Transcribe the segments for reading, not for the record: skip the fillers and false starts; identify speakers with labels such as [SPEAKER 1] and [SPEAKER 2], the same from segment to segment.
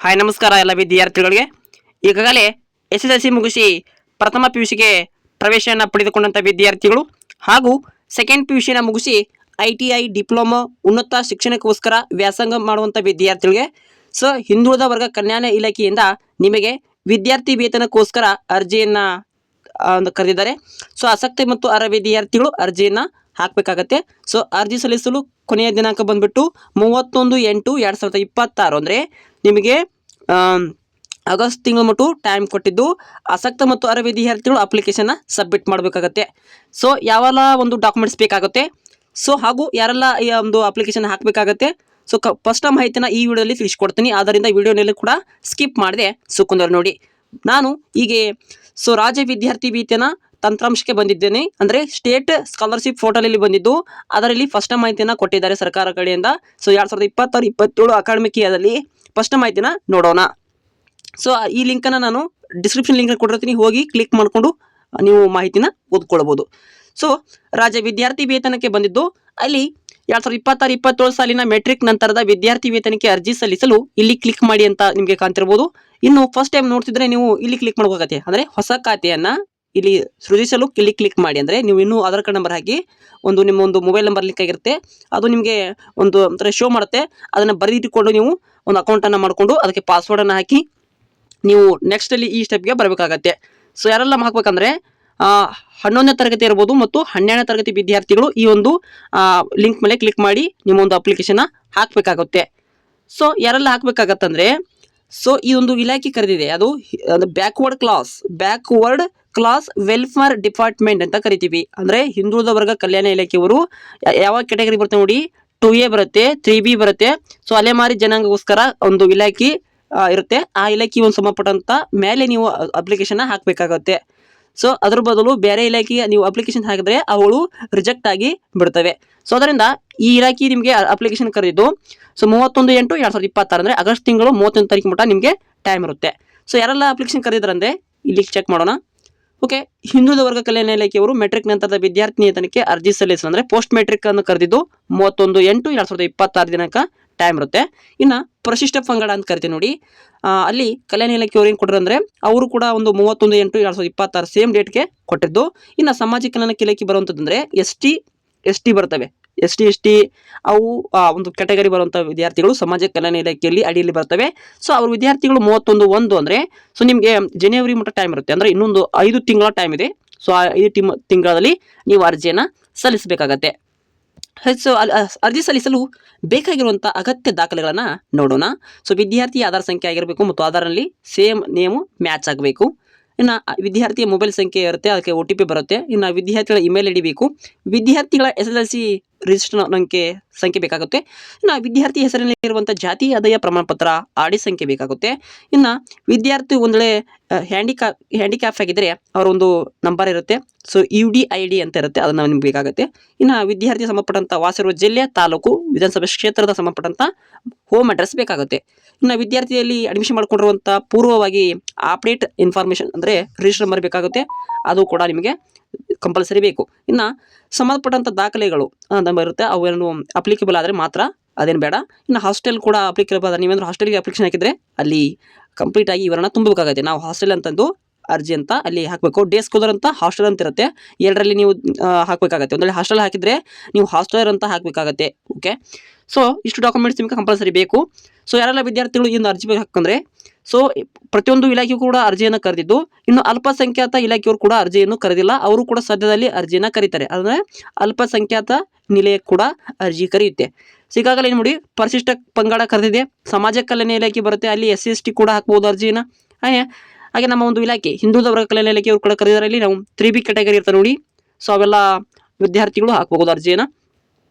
[SPEAKER 1] Hi ನಮಸ್ಕಾರ ಎಲ್ಲ ವಿದ್ಯಾರ್ಥಿಗಳಿಗೆ. ಈಗಾಗಲೇ SSLC ಮುಗಿಸಿ ಪ್ರಥಮ PUCಗೆ ಪ್ರವೇಶವನ್ನು ಪಡೆದುಕೊಂಡಂಥ ವಿದ್ಯಾರ್ಥಿಗಳು ಹಾಗೂ ಸೆಕೆಂಡ್ PUCನ ಮುಗಿಸಿ ITI ಡಿಪ್ಲೊಮಾ ಉನ್ನತ ಶಿಕ್ಷಣಕ್ಕೋಸ್ಕರ ವ್ಯಾಸಂಗ ಮಾಡುವಂಥ ವಿದ್ಯಾರ್ಥಿಗಳಿಗೆ ಹಿಂದುಳಿದ ವರ್ಗ ಕಲ್ಯಾಣ ಇಲಾಖೆಯಿಂದ ನಿಮಗೆ ವಿದ್ಯಾರ್ಥಿ ವೇತನಕ್ಕೋಸ್ಕರ ಅರ್ಜಿಯನ್ನು ಕರೆದಿದ್ದಾರೆ. ಆಸಕ್ತಿ ಮತ್ತು ಅರ್ಹ ವಿದ್ಯಾರ್ಥಿಗಳು ಅರ್ಜಿಯನ್ನು ಹಾಕಬೇಕಾಗತ್ತೆ. ಅರ್ಜಿ ಸಲ್ಲಿಸಲು ಕೊನೆಯ ದಿನಾಂಕ ಬಂದ್ಬಿಟ್ಟು 31/8/2026 ಅಂದರೆ ನಿಮಗೆ ಆಗಸ್ಟ್ ತಿಂಗಳು ಮಟ್ಟು ಟೈಮ್ ಕೊಟ್ಟಿದ್ದು. ಆಸಕ್ತ ಮತ್ತು ಅರ್ಹ ವಿದ್ಯಾರ್ಥಿಗಳು ಅಪ್ಲಿಕೇಶನ್ನ ಸಬ್ಮಿಟ್ ಮಾಡಬೇಕಾಗತ್ತೆ. ಯಾವೆಲ್ಲ ಒಂದು ಡಾಕ್ಯುಮೆಂಟ್ಸ್ ಬೇಕಾಗುತ್ತೆ ಹಾಗೂ ಯಾರೆಲ್ಲ ಈ ಒಂದು ಅಪ್ಲಿಕೇಶನ್ ಹಾಕಬೇಕಾಗತ್ತೆ ಫಸ್ಟ್ ಮಾಹಿತಿನ ಈ ವಿಡಿಯೋದಲ್ಲಿ ತಿಳಿಸ್ಕೊಡ್ತೀನಿ. ಆದ್ದರಿಂದ ವಿಡಿಯೋನಲ್ಲಿ ಕೂಡ ಸ್ಕಿಪ್ ಮಾಡಿದೆ ಕುಂದರ್ ನೋಡಿ. ನಾನು ಹೀಗೆ ರಾಜ್ಯ ವಿದ್ಯಾರ್ಥಿ ವೇತನ ತಂತ್ರಾಂಶಕ್ಕೆ ಬಂದಿದ್ದೇನೆ. ಅಂದರೆ ಸ್ಟೇಟ್ ಸ್ಕಾಲರ್ಶಿಪ್ ಪೋರ್ಟಲಲ್ಲಿ ಬಂದಿದ್ದು ಅದರಲ್ಲಿ ಫಸ್ಟ್ ಮಾಹಿತಿಯನ್ನು ಕೊಟ್ಟಿದ್ದಾರೆ ಸರ್ಕಾರ ಕಡೆಯಿಂದ. 2026-27 ಅಕಾಡೆಮಿಕ್ ಇಯರ್ದಲ್ಲಿ ಫಸ್ಟ್ ಮಾಹಿತಿನ ನೋಡೋಣ. ಈ ಲಿಂಕನ್ನು ನಾನು ಡಿಸ್ಕ್ರಿಪ್ಷನ್ ಲಿಂಕ್ ಕೊಟ್ಟಿರ್ತೀನಿ, ಹೋಗಿ ಕ್ಲಿಕ್ ಮಾಡಿಕೊಂಡು ನೀವು ಮಾಹಿತಿನ ಓದ್ಕೊಳ್ಬೋದು. ರಾಜ್ಯ ವಿದ್ಯಾರ್ಥಿ ವೇತನಕ್ಕೆ ಬಂದಿದ್ದು ಅಲ್ಲಿ 2026-27 ಸಾಲಿನ ಮೆಟ್ರಿಕ್ ನಂತರದ ವಿದ್ಯಾರ್ಥಿ ವೇತನಕ್ಕೆ ಅರ್ಜಿ ಸಲ್ಲಿಸಲು ಇಲ್ಲಿ ಕ್ಲಿಕ್ ಮಾಡಿ ಅಂತ ನಿಮಗೆ ಕಾಣ್ತಿರ್ಬೋದು. ಇನ್ನು ಫಸ್ಟ್ ಟೈಮ್ ನೋಡ್ತಿದ್ರೆ ನೀವು ಇಲ್ಲಿ ಕ್ಲಿಕ್ ಮಾಡಬೇಕಾಗತ್ತೆ. ಅಂದರೆ ಹೊಸ ಖಾತೆಯನ್ನು ಇಲ್ಲಿ ಸೃಜಿಸಲು ಇಲ್ಲಿ ಕ್ಲಿಕ್ ಮಾಡಿ. ಅಂದರೆ ನೀವು ಇನ್ನೂ ಆಧಾರ್ ಕಾರ್ಡ್ ನಂಬರ್ ಹಾಕಿ ನಿಮ್ಮ ಒಂದು ಮೊಬೈಲ್ ನಂಬರ್ ಲಿಂಕ್ ಆಗಿರುತ್ತೆ, ಅದು ನಿಮಗೆ ಒಂದು ಶೋ ಮಾಡುತ್ತೆ. ಅದನ್ನು ಬರೆದಿಟ್ಟುಕೊಂಡು ನೀವು ಒಂದು ಅಕೌಂಟನ್ನು ಮಾಡಿಕೊಂಡು ಅದಕ್ಕೆ ಪಾಸ್ವರ್ಡನ್ನು ಹಾಕಿ ನೀವು ನೆಕ್ಸ್ಟಲ್ಲಿ ಈ ಸ್ಟೆಪ್ಗೆ ಬರಬೇಕಾಗತ್ತೆ. ಯಾರೆಲ್ಲ ಹಾಕಬೇಕಂದ್ರೆ 11ನೇ ತರಗತಿ ಇರ್ಬೋದು ಮತ್ತು 12ನೇ ತರಗತಿ ವಿದ್ಯಾರ್ಥಿಗಳು ಈ ಒಂದು ಲಿಂಕ್ ಮೇಲೆ ಕ್ಲಿಕ್ ಮಾಡಿ ನಿಮ್ಮ ಒಂದು ಅಪ್ಲಿಕೇಶನ್ನ ಹಾಕಬೇಕಾಗುತ್ತೆ. ಯಾರೆಲ್ಲ ಹಾಕಬೇಕಾಗತ್ತಂದರೆ ಈ ಒಂದು ಇಲಾಖೆ ಕರೆದಿದೆ, ಅದು ಬ್ಯಾಕ್ವರ್ಡ್ ಕ್ಲಾಸ್ ವೆಲ್ಫೇರ್ ಡಿಪಾರ್ಟ್ಮೆಂಟ್ ಅಂತ ಕರಿತೀವಿ. ಅಂದರೆ ಹಿಂದುಳಿದ ವರ್ಗ ಕಲ್ಯಾಣ ಇಲಾಖೆಯವರು ಯಾವ ಕ್ಯಾಟಗರಿ ಬರುತ್ತೆ ನೋಡಿ, 2A ಬರುತ್ತೆ, 3B ಬರುತ್ತೆ. ಅಲೆಮಾರಿ ಜನಾಂಗಕ್ಕೋಸ್ಕರ ಒಂದು ಇಲಾಖೆ ಇರುತ್ತೆ. ಆ ಇಲಾಖೆ ಒಂದು ಸಂಬಂಧಪಟ್ಟಂತ ಮೇಲೆ ನೀವು ಅಪ್ಲಿಕೇಶನ್ ಹಾಕಬೇಕಾಗುತ್ತೆ. ಅದ್ರ ಬದಲು ಬೇರೆ ಇಲಾಖೆಗೆ ನೀವು ಅಪ್ಲಿಕೇಶನ್ ಹಾಕಿದ್ರೆ ಅವುಗಳು ರಿಜೆಕ್ಟ್ ಆಗಿ ಬಿಡ್ತವೆ. ಅದರಿಂದ ಈ ಇಲಾಖೆ ನಿಮಗೆ ಅಪ್ಲಿಕೇಶನ್ ಕರೆದಿದ್ದು 31/8/2026 ಅಂದರೆ ಆಗಸ್ಟ್ ತಿಂಗಳು 31 ತಾರೀಕು ಮಟ್ಟ ನಿಮಗೆ ಟೈಮ್ ಇರುತ್ತೆ. ಯಾರೆಲ್ಲ ಅಪ್ಲಿಕೇಶನ್ ಕರೆದಿದ್ರಂದ್ರೆ ಇಲ್ಲಿ ಚೆಕ್ ಮಾಡೋಣ. ಓಕೆ, ಹಿಂದುಳಿದ ವರ್ಗ ಕಲ್ಯಾಣ ಇಲಾಖೆಯವರು ಮೆಟ್ರಿಕ್ ನಂತರದ ವಿದ್ಯಾರ್ಥಿ ವೇತನಕ್ಕೆ ಅರ್ಜಿ ಸಲ್ಲಿಸಲು ಅಂದರೆ ಪೋಸ್ಟ್ ಮೆಟ್ರಿಕ್ ಅನ್ನು ಕರೆದಿದ್ದು 31/8/2026 ದಿನಾಂಕ ಟೈಮ್ ಇರುತ್ತೆ. ಇನ್ನು ಪರಿಶಿಷ್ಟ ಪಂಗಡ ಅಂತ ಕರಿತೀವಿ ನೋಡಿ, ಅಲ್ಲಿ ಕಲ್ಯಾಣ ಇಲಾಖೆಯವರು ಏನು ಕೊಟ್ಟರು ಅಂದರೆ ಅವರು ಕೂಡ ಒಂದು 31/8/2026 ಸೇಮ್ ಡೇಟ್ಗೆ ಕೊಟ್ಟಿದ್ದು. ಇನ್ನು ಸಾಮಾಜಿಕ ಕಲ್ಯಾಣ ಇಲಾಖೆ ಬರುವಂಥದ್ದಂದರೆ ST ಬರ್ತವೆ. ST ಅವು ಒಂದು ಕ್ಯಾಟಗರಿ ಬರುವಂಥ ವಿದ್ಯಾರ್ಥಿಗಳು ಸಮಾಜ ಕಲ್ಯಾಣ ಇಲಾಖೆಯಲ್ಲಿ ಅಡಿಯಲ್ಲಿ ಬರ್ತವೆ. ಅವ್ರ ವಿದ್ಯಾರ್ಥಿಗಳು 31/1 ಅಂದರೆ ನಿಮಗೆ ಜನವರಿ ಮಟ್ಟ ಟೈಮ್ ಇರುತ್ತೆ. ಅಂದರೆ ಇನ್ನೊಂದು 5 ತಿಂಗಳ ಟೈಮ್ ಇದೆ. ಆ 5 ತಿಂಗಳಲ್ಲಿ ನೀವು ಅರ್ಜಿಯನ್ನು ಸಲ್ಲಿಸಬೇಕಾಗತ್ತೆ. ಅರ್ಜಿ ಸಲ್ಲಿಸಲು ಬೇಕಾಗಿರುವಂಥ ಅಗತ್ಯ ದಾಖಲೆಗಳನ್ನು ನೋಡೋಣ. ವಿದ್ಯಾರ್ಥಿ ಆಧಾರ್ ಸಂಖ್ಯೆ ಆಗಿರಬೇಕು ಮತ್ತು ಆಧಾರ್ನಲ್ಲಿ ಸೇಮ್ ನೇಮು ಮ್ಯಾಚ್ ಆಗಬೇಕು. ಇನ್ನು ವಿದ್ಯಾರ್ಥಿಯ ಮೊಬೈಲ್ ಸಂಖ್ಯೆ ಇರುತ್ತೆ, ಅದಕ್ಕೆ OTP ಬರುತ್ತೆ. ಇನ್ನು ವಿದ್ಯಾರ್ಥಿಗಳ ಇಮೇಲ್ ID ಬೇಕು. ವಿದ್ಯಾರ್ಥಿಗಳ SSLC ರಿಜಿಸ್ಟರ್ ಸಂಖ್ಯೆ ಬೇಕಾಗುತ್ತೆ. ಇನ್ನು ವಿದ್ಯಾರ್ಥಿ ಹೆಸರಿನಲ್ಲಿರುವಂಥ ಜಾತಿ ಆದಾಯ ಪ್ರಮಾಣ ಪತ್ರ RD ಸಂಖ್ಯೆ ಬೇಕಾಗುತ್ತೆ. ಇನ್ನು ವಿದ್ಯಾರ್ಥಿ ಒಂದು ವೇಳೆ ಹ್ಯಾಂಡಿಕ್ಯಾಪ್ ಆಗಿದ್ದರೆ ಅವರ ಒಂದು ನಂಬರ್ ಇರುತ್ತೆ. UDID ಅಂತ ಇರುತ್ತೆ, ಅದನ್ನು ನಿಮ್ಗೆ ಬೇಕಾಗುತ್ತೆ. ಇನ್ನು ವಿದ್ಯಾರ್ಥಿ ಸಂಬಂಧಪಟ್ಟಂಥ ವಾಸಿರುವ ಜಿಲ್ಲೆ, ತಾಲೂಕು, ವಿಧಾನಸಭೆ ಕ್ಷೇತ್ರದ ಸಂಬಂಧಪಟ್ಟಂಥ ಹೋಮ್ ಅಡ್ರೆಸ್ ಬೇಕಾಗುತ್ತೆ. ಇನ್ನು ವಿದ್ಯಾರ್ಥಿಯಲ್ಲಿ ಅಡ್ಮಿಷನ್ ಮಾಡ್ಕೊಂಡಿರುವಂಥ ಪೂರ್ವವಾಗಿ ಅಪ್ಡೇಟ್ ಇನ್ಫಾರ್ಮೇಷನ್ ಅಂದರೆ ರಿಜಿಸ್ಟರ್ ನಂಬರ್ ಬೇಕಾಗುತ್ತೆ, ಅದು ಕೂಡ ನಿಮಗೆ ಕಂಪಲ್ಸರಿ ಬೇಕು. ಇನ್ನು ಸಂಬಂಧಪಟ್ಟಂಥ ದಾಖಲೆಗಳು ನಂಬರ್ ಇರುತ್ತೆ, ಅವೇನು ಅಪ್ಲಿಕೇಬಲ್ ಆದರೆ ಮಾತ್ರ, ಅದೇನು ಬೇಡ. ಇನ್ನು ಹಾಸ್ಟೆಲ್ ಕೂಡ ಅಪ್ಲಿಕೇಬಲ್ ಆದರೆ ನೀವೇನಾದ್ರು ಹಾಸ್ಟೆಲ್ಗೆ ಅಪ್ಲಿಕೇಶನ್ ಹಾಕಿದರೆ ಅಲ್ಲಿ ಕಂಪ್ಲೀಟ್ ಆಗಿ ಇವರನ್ನು ತುಂಬಬೇಕಾಗುತ್ತೆ. ನಾವು ಹಾಸ್ಟೆಲ್ ಅಂತಂದು ಅರ್ಜಿ ಅಂತ ಅಲ್ಲಿ ಹಾಕಬೇಕು. ಡೇ ಸ್ಕಾಲರ್ ಅಂತ ಹಾಸ್ಟೆಲ್ ಅಂತ ಇರುತ್ತೆ, ಎರಡರಲ್ಲಿ ನೀವು ಹಾಕಬೇಕಾಗತ್ತೆ. ಒಂದಲ್ಲಿ ಹಾಸ್ಟೆಲ್ ಹಾಕಿದರೆ ನೀವು ಹಾಸ್ಟೆಲರ್ ಅಂತ ಹಾಕಬೇಕಾಗತ್ತೆ. ಓಕೆ, ಇಷ್ಟು ಡಾಕ್ಯುಮೆಂಟ್ಸ್ ನಿಮಗೆ ಕಂಪಲ್ಸರಿ ಬೇಕು. ಯಾರೆಲ್ಲ ವಿದ್ಯಾರ್ಥಿಗಳು ಇನ್ನು ಅರ್ಜಿ ಹಾಕಂದ್ರೆ ಪ್ರತಿಯೊಂದು ಇಲಾಖೆಯೂ ಕೂಡ ಅರ್ಜಿಯನ್ನು ಕರೆದಿದ್ದು, ಇನ್ನು ಅಲ್ಪಸಂಖ್ಯಾತ ಇಲಾಖೆಯವರು ಕೂಡ ಅರ್ಜಿಯನ್ನು ಕರೆದಿಲ್ಲ. ಅವರು ಕೂಡ ಸದ್ಯದಲ್ಲಿ ಅರ್ಜಿಯನ್ನು ಕರೀತಾರೆ. ಅಂದರೆ ಅಲ್ಪಸಂಖ್ಯಾತ ನಿಲಯ ಕೂಡ ಅರ್ಜಿ ಕರೆಯುತ್ತೆ. ಈಗಾಗಲೇ ನೋಡಿ ಪರಿಶಿಷ್ಟ ಪಂಗಡ ಕರೆದಿದೆ, ಸಮಾಜ ಕಲ್ಯಾಣ ಇಲಾಖೆ ಬರುತ್ತೆ, ಅಲ್ಲಿ SC ST ಕೂಡ ಹಾಕ್ಬೋದು ಅರ್ಜಿನ. ಹಾಗೆ ನಮ್ಮ ಒಂದು ಇಲಾಖೆ ಹಿಂದುಳಿದ ವರ್ಗ ಕಲ್ಯಾಣ ಇಲಾಖೆಯವರು ಕೂಡ ಕರೆದಿದ್ದಾರೆ. ಅಲ್ಲಿ ನಾವು 3B ಕ್ಯಾಟಗರಿ ಇರ್ತಾರೆ ನೋಡಿ, ಅವೆಲ್ಲ ವಿದ್ಯಾರ್ಥಿಗಳು ಹಾಕ್ಬೋದು ಅರ್ಜಿಯನ್ನು.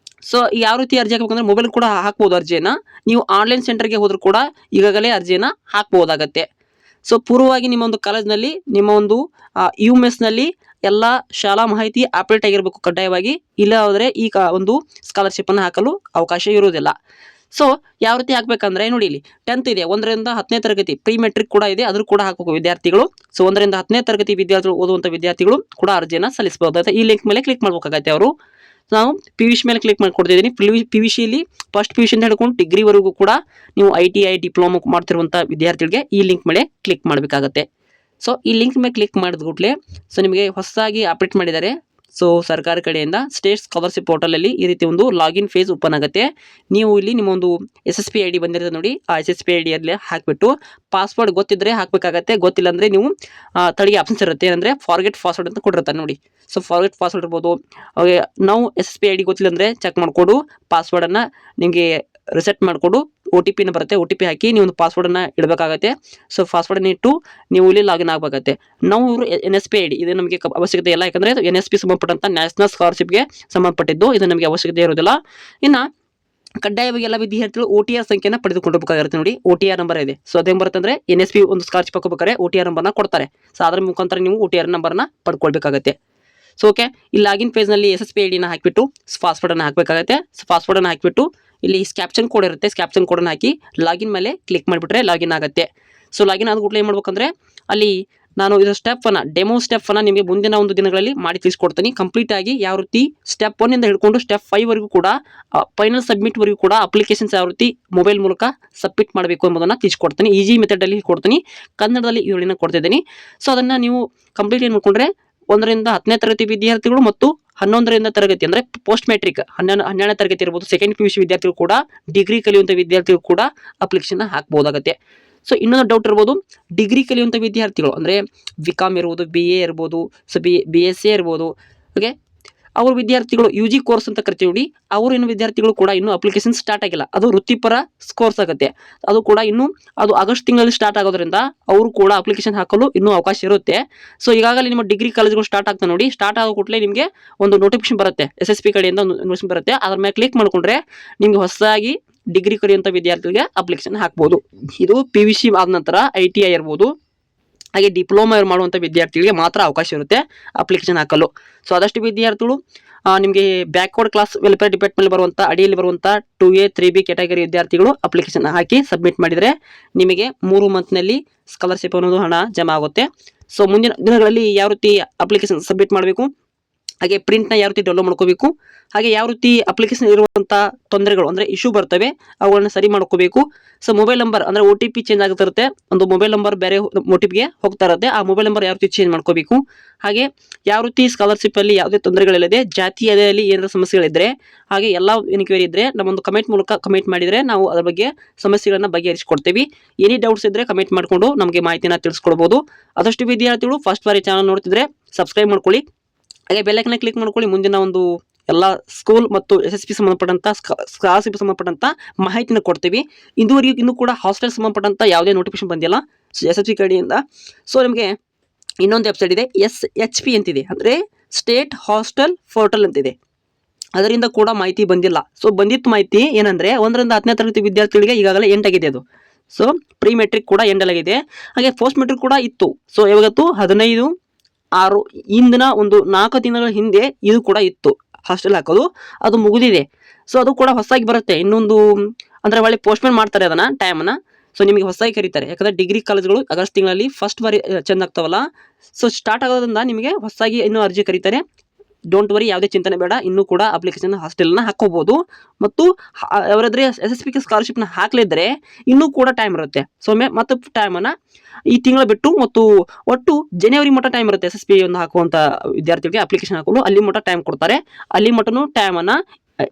[SPEAKER 1] ಯಾವ ರೀತಿ ಅರ್ಜಿ ಹಾಕಬೇಕಂದ್ರೆ ಮೊಬೈಲ್ ಕೂಡ ಹಾಕ್ಬೋದು ಅರ್ಜಿಯನ್ನು. ನೀವು ಆನ್ಲೈನ್ ಸೆಂಟರ್ಗೆ ಹೋದರೂ ಕೂಡ ಈಗಾಗಲೇ ಅರ್ಜಿಯನ್ನು ಹಾಕ್ಬೋದಾಗತ್ತೆ. ಪೂರ್ವವಾಗಿ ನಿಮ್ಮ ಒಂದು ಕಾಲೇಜ್ನಲ್ಲಿ ನಿಮ್ಮ ಒಂದು UMSನಲ್ಲಿ ಎಲ್ಲ ಶಾಲಾ ಮಾಹಿತಿ ಅಪ್ಡೇಟ್ ಆಗಿರಬೇಕು ಕಡ್ಡಾಯವಾಗಿ. ಇಲ್ಲ ಹೋದರೆ ಈ ಒಂದು ಸ್ಕಾಲರ್ಶಿಪ್ಪನ್ನು ಹಾಕಲು ಅವಕಾಶ ಇರುವುದಿಲ್ಲ. ಯಾವ ರೀತಿ ಹಾಕಬೇಕಂದ್ರೆ ನೋಡಿ, ಇಲ್ಲಿ 10th ಇದೆ, 1ರಿಂದ 10ನೇ ತರಗತಿ ಪ್ರೀ ಮೆಟ್ರಿಕ್ ಕೂಡ ಇದೆ, ಅದ್ರ ಕೂಡ ಹಾಕಬೇಕು ವಿದ್ಯಾರ್ಥಿಗಳು. 1ರಿಂದ 10ನೇ ತರಗತಿ ವಿದ್ಯಾರ್ಥಿಗಳು ಓದುವಂಥ ವಿದ್ಯಾರ್ಥಿಗಳು ಕೂಡ ಅರ್ಜಿಯನ್ನು ಸಲ್ಲಿಸಬಹುದಾಗುತ್ತೆ. ಈ ಲಿಂಕ್ ಮೇಲೆ ಕ್ಲಿಕ್ ಮಾಡಬೇಕಾಗತ್ತೆ ಅವರು. ನಾವು PUC ಮೇಲೆ ಕ್ಲಿಕ್ ಮಾಡಿ ಕೊಡ್ತಿದ್ದೀನಿ. PUCಯಲ್ಲಿ ಫಸ್ಟ್ PUC ಇಂದ ಹಿಡ್ಕೊಂಡು ಡಿಗ್ರಿವರೆಗೂ ಕೂಡ ನೀವು ITI ಡಿಪ್ಲೊಮಾ ಮಾಡ್ತಿರುವಂಥ ವಿದ್ಯಾರ್ಥಿಗಳಿಗೆ ಈ ಲಿಂಕ್ ಮೇಲೆ ಕ್ಲಿಕ್ ಮಾಡಬೇಕಾಗತ್ತೆ. ಸೊ ಈ ಲಿಂಕ್ ಮೇಲೆ ಕ್ಲಿಕ್ ಮಾಡಿದ ಕೂಡಲೇ ಸೊ ನಿಮಗೆ ಹೊಸದಾಗಿ ಅಪ್ಡೇಟ್ ಮಾಡಿದ್ದಾರೆ. ಸೊ ಸರ್ಕಾರ ಕಡೆಯಿಂದ ಸ್ಟೇಟ್ ಸ್ಕಾಲರ್ಶಿಪ್ ಪೋರ್ಟಲಲ್ಲಿ ಈ ರೀತಿ ಒಂದು ಲಾಗಿನ್ ಫೇಸ್ ಓಪನ್ ಆಗುತ್ತೆ. ನೀವು ಇಲ್ಲಿ ನಿಮ್ಮ ಒಂದು SSP ID ಬಂದಿರುತ್ತೆ ನೋಡಿ, ಆ SSP ID ಅಲ್ಲಿ ಹಾಕಿಬಿಟ್ಟು ಪಾಸ್ವರ್ಡ್ ಗೊತ್ತಿದ್ರೆ ಹಾಕಬೇಕಾಗತ್ತೆ. ಗೊತ್ತಿಲ್ಲ ಅಂದರೆ ನೀವು ತಳಿಗೆ ಆಪ್ಷನ್ಸ್ ಇರುತ್ತೆ, ಏನಂದರೆ ಫಾರ್ಗೆಟ್ ಪಾಸ್ವರ್ಡ್ ಅಂತ ಕೊಟ್ಟಿರ್ತಾರೆ ನೋಡಿ. ಸೊ ಫಾರ್ಗೆಟ್ ಪಾಸ್ವರ್ಡ್ ಇರ್ಬೋದು. ಹಾಗೆ ನಾವು SSP ID ಗೊತ್ತಿಲ್ಲ ಅಂದರೆ ಚೆಕ್ ಮಾಡಿಕೊಂಡು ಪಾಸ್ವರ್ಡನ್ನು ನಿಮಗೆ ರಿಸೆಟ್ ಮಾಡಿಕೊಂಡು OTP ಬರುತ್ತೆ. OTP ಹಾಕಿ ನೀವು ಒಂದು ಪಾಸ್ವರ್ಡನ್ನು ಇಡಬೇಕಾಗತ್ತೆ. ಸೊ ಪಾಸ್ವರ್ಡನ್ನು ಇಟ್ಟು ನೀವು ಇಲ್ಲಿ ಲಾಗಿನ್ ಆಗಬೇಕಾಗತ್ತೆ. ನಾವು NSP ID ಇದು ನಮಗೆ ಅವಶ್ಯಕತೆ ಇಲ್ಲ, ಯಾಕಂದರೆ ಇದು NSP ಸಂಬಂಧಪಟ್ಟಂಥ ನ್ಯಾಷನಲ್ ಸ್ಕಾಲರ್ಶಿಪ್ಗೆ ಸಂಬಂಧಪಟ್ಟಿದ್ದು, ಇದು ನಮಗೆ ಅವಶ್ಯಕತೆ ಇರೋದಿಲ್ಲ. ಇನ್ನು ಕಡ್ಡಾಯವಾಗಿ ಎಲ್ಲ ವಿದ್ಯಾರ್ಥಿಗಳು OTR ಸಂಖ್ಯೆನ ಪಡೆದುಕೊಂಡಿರಬೇಕಾಗಿರುತ್ತೆ ನೋಡಿ. OTR ನಂಬರ್ ಇದೆ. ಸೊ ಅದೇನು ಬರುತ್ತೆ ಅಂದರೆ NSP ಒಂದು ಸ್ಕಾಲರ್ಶಿಪ್ ಹಾಕೋಬೇಕಾದ್ರೆ OTR ನಂಬರ್ನ ಕೊಡ್ತಾರೆ. ಸೊ ಅದರ ಮುಖಾಂತರ ನೀವು OTR ನಂಬರ್ನ ಪಡ್ಕೊಳ್ಬೇಕಾಗತ್ತೆ. ಸೊ ಓಕೆ, ಈ ಲಾಗಿನ್ ಪೇಜ್ನಲ್ಲಿ SSP IDನ ಹಾಕಿಬಿಟ್ಟು ಪಾಸ್ವರ್ಡನ್ನು ಹಾಕಬೇಕಾಗತ್ತೆ. ಸೊ ಪಾಸ್ವರ್ಡನ್ನು ಹಾಕಿಬಿಟ್ಟು ಇಲ್ಲಿ ಕ್ಯಾಪ್ಷನ್ ಕೋಡ್ ಇರುತ್ತೆ, ಕ್ಯಾಪ್ಷನ್ ಕೋಡನ್ನು ಹಾಕಿ ಲಾಗಿನ್ ಮೇಲೆ ಕ್ಲಿಕ್ ಮಾಡಿಬಿಟ್ರೆ ಲಾಗಿನ್ ಆಗುತ್ತೆ. ಸೊ ಲಾಗಿನ್ ಆದ ಕೂಡಲೇ ಏನು ಮಾಡ್ಬೇಕಂದ್ರೆ ಅಲ್ಲಿ ನಾನು ಇದರ ಡೆಮೋ ಸ್ಟೆಪ್ಪನ್ನು ನಿಮಗೆ ಮುಂದಿನ ಒಂದು ದಿನಗಳಲ್ಲಿ ಮಾಡಿ ತಿಳಿಸ್ಕೊಡ್ತೀನಿ. ಕಂಪ್ಲೀಟ್ ಆಗಿ ಯಾವ ರೀತಿ ಸ್ಟೆಪ್ 1 ಇಂದ ಹಿಡ್ಕೊಂಡು ಸ್ಟೆಪ್ 5 ವರೆಗೂ ಕೂಡ ಫೈನಲ್ ಸಬ್ಮಿಟ್ ವರೆಗೂ ಕೂಡ ಅಪ್ಲಿಕೇಶನ್ಸ್ ಯಾವ ರೀತಿ ಮೊಬೈಲ್ ಮೂಲಕ ಸಬ್ಮಿಟ್ ಮಾಡಬೇಕು ಎಂಬುದನ್ನು ತಿಳಿಸ್ಕೊಡ್ತೀನಿ. ಈಸಿ ಮೆಥಡಲ್ಲಿ ಕೊಡ್ತೀನಿ, ಕನ್ನಡದಲ್ಲಿ ಇದನ್ನ ಕೊಡ್ತಿದ್ದೀನಿ. ಸೊ ಅದನ್ನು ನೀವು ಕಂಪ್ಲೀಟ್ ಏನು ಮಾಡ್ಕೊಂಡ್ರೆ 1ರಿಂದ 10ನೇ ತರಗತಿ ವಿದ್ಯಾರ್ಥಿಗಳು ಮತ್ತು 11ರಿಂದ ತರಗತಿ ಅಂದರೆ ಪೋಸ್ಟ್ ಮೆಟ್ರಿಕ್ 12ನೇ ತರಗತಿ ಇರ್ಬೋದು, ಸೆಕೆಂಡ್ PUC ವಿದ್ಯಾರ್ಥಿಗಳು ಕೂಡ, ಡಿಗ್ರಿ ಕಲಿಯುವಂಥ ವಿದ್ಯಾರ್ಥಿಗಳು ಕೂಡ ಅಪ್ಲಿಕೇಶನ್ ಹಾಕ್ಬೋದಾಗತ್ತೆ. ಸೊ ಇನ್ನೊಂದು ಡೌಟ್ ಇರ್ಬೋದು, ಡಿಗ್ರಿ ಕಲಿಯುವಂಥ ವಿದ್ಯಾರ್ಥಿಗಳು ಅಂದರೆ BCom ಇರ್ಬೋದು, BA ಇರ್ಬೋದು, ಸೊ BSc ಇರ್ಬೋದು. ಓಕೆ, ಅವ್ರ ವಿದ್ಯಾರ್ಥಿಗಳು UG ಕೋರ್ಸ್ ಅಂತ ಕರಿತೀವಿ ನೋಡಿ, ಅವರು ಇನ್ನು ವಿದ್ಯಾರ್ಥಿಗಳು ಕೂಡ ಇನ್ನೂ ಅಪ್ಲಿಕೇಶನ್ ಸ್ಟಾರ್ಟ್ ಆಗಿಲ್ಲ. ಅದು ವೃತ್ತಿಪರ ಕೋರ್ಸ್ ಆಗುತ್ತೆ. ಅದು ಕೂಡ ಇನ್ನೂ ಅದು ಆಗಸ್ಟ್ ತಿಂಗಳಲ್ಲಿ ಸ್ಟಾರ್ಟ್ ಆಗೋದ್ರಿಂದ ಅವರು ಕೂಡ ಅಪ್ಲಿಕೇಶನ್ ಹಾಕಲು ಇನ್ನೂ ಅವಕಾಶ ಇರುತ್ತೆ. ಸೊ ಈಗಾಗಲೇ ನಿಮ್ಮ ಡಿಗ್ರಿ ಕಾಲೇಜ್ಗಳು ಸ್ಟಾರ್ಟ್ ಆಗ್ತಾ ನೋಡಿ, ಸ್ಟಾರ್ಟ್ ಆಗೋ ಕೂಡಲೇ ನಿಮಗೆ ಒಂದು ನೋಟಿಫಿಕೇಶನ್ ಬರುತ್ತೆ, SSP ಕಡೆಯಿಂದ ಒಂದು ನೋಟಿಫಿಕೇಶನ್ ಬರುತ್ತೆ. ಅದ್ರ ಮೇಲೆ ಕ್ಲಿಕ್ ಮಾಡಿಕೊಂಡ್ರೆ ನಿಮಗೆ ಹೊಸದಾಗಿ ಡಿಗ್ರಿ ಕಲಿಯುವಂಥ ವಿದ್ಯಾರ್ಥಿಗಳಿಗೆ ಅಪ್ಲಿಕೇಶನ್ ಹಾಕ್ಬೋದು. ಇದು PUC ಆದ ನಂತರ ITI ಇರ್ಬೋದು, ಹಾಗೆ ಡಿಪ್ಲೊಮಾ ಮಾಡುವಂಥ ವಿದ್ಯಾರ್ಥಿಗಳಿಗೆ ಮಾತ್ರ ಅವಕಾಶ ಇರುತ್ತೆ ಅಪ್ಲಿಕೇಶನ್ ಹಾಕಲು. ಸೊ ಆದಷ್ಟು ವಿದ್ಯಾರ್ಥಿಗಳು ನಿಮಗೆ ಬ್ಯಾಕ್ವರ್ಡ್ ಕ್ಲಾಸ್ ವೆಲ್ಫೇರ್ ಡಿಪಾರ್ಟ್ಮೆಂಟ್ ಬರುವಂಥ ಅಡಿಯಲ್ಲಿ ಬರುವಂಥ 2A 3B ಕ್ಯಾಟಗರಿ ವಿದ್ಯಾರ್ಥಿಗಳು ಅಪ್ಲಿಕೇಶನ್ ಹಾಕಿ ಸಬ್ಮಿಟ್ ಮಾಡಿದರೆ ನಿಮಗೆ 3 ಮಂತ್ನಲ್ಲಿ ಸ್ಕಾಲರ್ಶಿಪ್ ಅನ್ನೋದು ಹಣ ಜಮಾ ಆಗುತ್ತೆ. ಸೊ ಮುಂದಿನ ದಿನಗಳಲ್ಲಿ ಯಾವ ರೀತಿ ಅಪ್ಲಿಕೇಶನ್ ಸಬ್ಮಿಟ್ ಮಾಡಬೇಕು, ಹಾಗೆ ಪ್ರಿಂಟ್ನ ಯಾವ ರೀತಿ ಡೌನ್ಲೋಡ್ ಮಾಡ್ಕೋಬೇಕು, ಹಾಗೆ ಯಾವ ರೀತಿ ಅಪ್ಲಿಕೇಶನ್ ಇರುವಂಥ ತೊಂದರೆಗಳು ಅಂದರೆ ಇಶ್ಯೂ ಬರ್ತವೆ ಅವುಗಳನ್ನ ಸರಿ ಮಾಡ್ಕೋಬೇಕು. ಸೊ ಮೊಬೈಲ್ ನಂಬರ್ ಅಂದರೆ OTP ಚೇಂಜ್ ಆಗ್ತಿರುತ್ತೆ, ಒಂದು ಮೊಬೈಲ್ ನಂಬರ್ ಬೇರೆ OTPಗೆ ಹೋಗ್ತಾ ಇರುತ್ತೆ, ಆ ಮೊಬೈಲ್ ನಂಬರ್ ಯಾವ ರೀತಿ ಚೇಂಜ್ ಮಾಡ್ಕೋಬೇಕು, ಹಾಗೆ ಯಾವ ರೀತಿ ಸ್ಕಾಲರ್ಶಿಪ್ಪಲ್ಲಿ ಯಾವುದೇ ತೊಂದರೆಗಳಿಲ್ಲದೆ ಜಾತಿ ಆದಾಯದಲ್ಲಿ ಏನಾದರೂ ಸಮಸ್ಯೆಗಳಿದ್ದರೆ ಹಾಗೆ ಎಲ್ಲ ಎನ್ಕ್ವೈರಿ ಇದ್ದರೆ ನಮ್ಮೊಂದು ಕಮೆಂಟ್ ಮೂಲಕ ಕಮೆಂಟ್ ಮಾಡಿದರೆ ನಾವು ಅದರ ಬಗ್ಗೆ ಸಮಸ್ಯೆಗಳನ್ನು ಬಗೆಹರಿಸಿಕೊಡ್ತೀವಿ. ಏನೇ ಡೌಟ್ಸ್ ಇದ್ದರೆ ಕಮೆಂಟ್ ಮಾಡಿಕೊಂಡು ನಮಗೆ ಮಾಹಿತಿನ ತಿಳಿಸ್ಕೊಡ್ಬೋದು. ಆದಷ್ಟು ವಿದ್ಯಾರ್ಥಿಗಳು ಫಸ್ಟ್ ಬಾರಿ ಚಾನಲ್ ನೋಡ್ತಿದ್ರೆ ಸಬ್ಸ್ಕ್ರೈಬ್ ಮಾಡ್ಕೊಳ್ಳಿ, ಹಾಗೆ ಬೆಲ್ಲೈಕನ್ನ ಕ್ಲಿಕ್ ಮಾಡ್ಕೊಳ್ಳಿ. ಮುಂದಿನ ಒಂದು ಎಲ್ಲ ಸ್ಕೂಲ್ ಮತ್ತು SSP ಸಂಬಂಧಪಟ್ಟಂಥ ಸ್ಕಾಲರ್ಶಿಪ್ ಸಂಬಂಧಪಟ್ಟಂಥ ಮಾಹಿತಿನ ಕೊಡ್ತೀವಿ. ಇದುವರೆಗೂ ಇನ್ನೂ ಕೂಡ ಹಾಸ್ಟೆಲ್ ಸಂಬಂಧಪಟ್ಟಂಥ ಯಾವುದೇ ನೋಟಿಫಿಕೇಶನ್ ಬಂದಿಲ್ಲ SSP ಕಡೆಯಿಂದ. ಸೊ ನಿಮಗೆ ಇನ್ನೊಂದು ವೆಬ್ಸೈಟ್ ಇದೆ, SHP ಅಂತಿದೆ, ಅಂದರೆ ಸ್ಟೇಟ್ ಹಾಸ್ಟೆಲ್ ಪೋರ್ಟಲ್ ಅಂತಿದೆ. ಅದರಿಂದ ಕೂಡ ಮಾಹಿತಿ ಬಂದಿಲ್ಲ. ಸೊ ಬಂದಿತ್ತು ಮಾಹಿತಿ ಏನಂದರೆ 1ರಿಂದ 10ನೇ ತರಗತಿ ವಿದ್ಯಾರ್ಥಿಗಳಿಗೆ ಈಗಾಗಲೇ ಎಂಡ್ ಆಗಿದೆ ಅದು. ಸೊ ಪ್ರೀ ಮೆಟ್ರಿಕ್ ಕೂಡ ಎಂಡ್ ಆಗಿದೆ, ಹಾಗೆ ಪೋಸ್ಟ್ ಮೆಟ್ರಿಕ್ ಕೂಡ ಇತ್ತು. ಸೊ ಯಾವತ್ತು 15/6 ಇಂದಿನ ಒಂದು 4 ದಿನಗಳ ಹಿಂದೆ ಇದು ಕೂಡ ಇತ್ತು ಹಾಸ್ಟೆಲ್ ಹಾಕೋದು, ಅದು ಮುಗಿದಿದೆ. ಸೊ ಅದು ಕೂಡ ಹೊಸದಾಗಿ ಬರುತ್ತೆ ಇನ್ನೊಂದು, ಅಂದರೆ ಒಳ್ಳೆ ಪೋಸ್ಟ್ಪೋನ್ ಮಾಡ್ತಾರೆ ಅದನ್ನು ಟೈಮನ್ನು. ಸೊ ನಿಮಗೆ ಹೊಸದಾಗಿ ಕರೀತಾರೆ, ಯಾಕಂದರೆ ಡಿಗ್ರಿ ಕಾಲೇಜ್ಗಳು ಆಗಸ್ಟ್ ತಿಂಗಳಲ್ಲಿ ಫಸ್ಟ್ ಬಾರಿ ಚೆಂದ ಆಗ್ತಾವಲ್ಲ. ಸೊ ಸ್ಟಾರ್ಟ್ ಆಗೋದ್ರಿಂದ ನಿಮಗೆ ಹೊಸದಾಗಿ ಇನ್ನೂ ಅರ್ಜಿ ಕರೀತಾರೆ. ಡೋಂಟ್ ವರಿ, ಯಾವುದೇ ಚಿಂತನೆ ಬೇಡ, ಇನ್ನೂ ಕೂಡ ಅಪ್ಲಿಕೇಶನ್ ಹಾಸ್ಟೆಲ್ನ ಹಾಕೋಬೋದು. ಮತ್ತು ಅವರಾದರೆ SSP ಸ್ಕಾಲರ್ಶಿಪ್ನ ಹಾಕಲಿದ್ದರೆ ಇನ್ನೂ ಕೂಡ ಟೈಮ್ ಇರುತ್ತೆ. ಸೊ ಮತ್ತು ಟೈಮನ್ನು ಈ ತಿಂಗಳ ಬಿಟ್ಟು ಮತ್ತು ಒಟ್ಟು ಜನವರಿ ಮಟ್ಟ ಟೈಮ್ ಇರುತ್ತೆ SSP ಒಂದು ಹಾಕುವಂಥ ವಿದ್ಯಾರ್ಥಿಗಳಿಗೆ ಅಪ್ಲಿಕೇಶನ್ ಹಾಕಲು. ಅಲ್ಲಿ ಮಟ್ಟ ಟೈಮ್ ಕೊಡ್ತಾರೆ, ಅಲ್ಲಿ ಮಟ್ಟನೂ ಟೈಮನ್ನು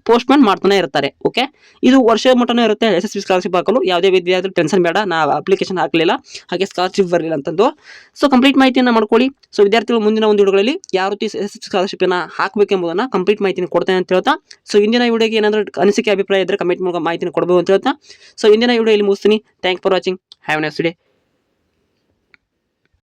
[SPEAKER 1] ಪೋಸ್ಟ್ಪೋನ್ ಮಾಡ್ತಾನೆ ಇರ್ತಾರೆ. ಓಕೆ, ಇದು ವರ್ಷ ಮಟ್ಟನೂ ಇರುತ್ತೆ SSP ಸ್ಕಾಲರ್ಶಿಪ್ ಹಾಕಲು. ಯಾವುದೇ ವಿದ್ಯಾರ್ಥಿ ಟೆನ್ಷನ್ ಬೇಡ, ನಾವು ಅಪ್ಲಿಕೇಶನ್ ಹಾಕಲಿಲ್ಲ ಹಾಗೆ ಸ್ಕಾಲರ್ಶಿಪ್ ಬರಲಿಲ್ಲ ಅಂತಂದು. ಸೊ ಕಂಪ್ಲೀಟ್ ಮಾಹಿತಿಯನ್ನು ಮಾಡ್ಕೊಳ್ಳಿ. ಸೊ ವಿದ್ಯಾರ್ಥಿಗಳು ಮುಂದಿನ ಒಂದು ವಿಡಿಯೋಗಳಲ್ಲಿ ಯಾವ ರೀತಿ SSP ಸ್ಕಾಲರ್ಶಿಪ್ಪನ್ನು ಹಾಕಬೇಕೆಂಬುದನ್ನು ಕಂಪ್ಲೀಟ್ ಮಾಹಿತಿನ ಕೊಡ್ತೇನೆ ಅಂತ ಹೇಳ್ತಾ, ಸೊ ಇಂದಿನ ವಿಡಿಯೋಗೆ ಏನಾದರೂ ಅನಿಸಿಕೆ ಅಭಿಪ್ರಾಯ ಇದ್ದರೆ ಕಮೆಂಟ್ ಮೂಲಕ ಮಾಹಿತಿನ ಕೊಡಬಹುದು ಅಂತ ಹೇಳ್ತಾ, ಸೊ ಇಂದಿನ ವಿಡಿಯೋ ಇಲ್ಲಿ ಮುಗಿಸ್ತೀನಿ. Thank for watching, have A nice day.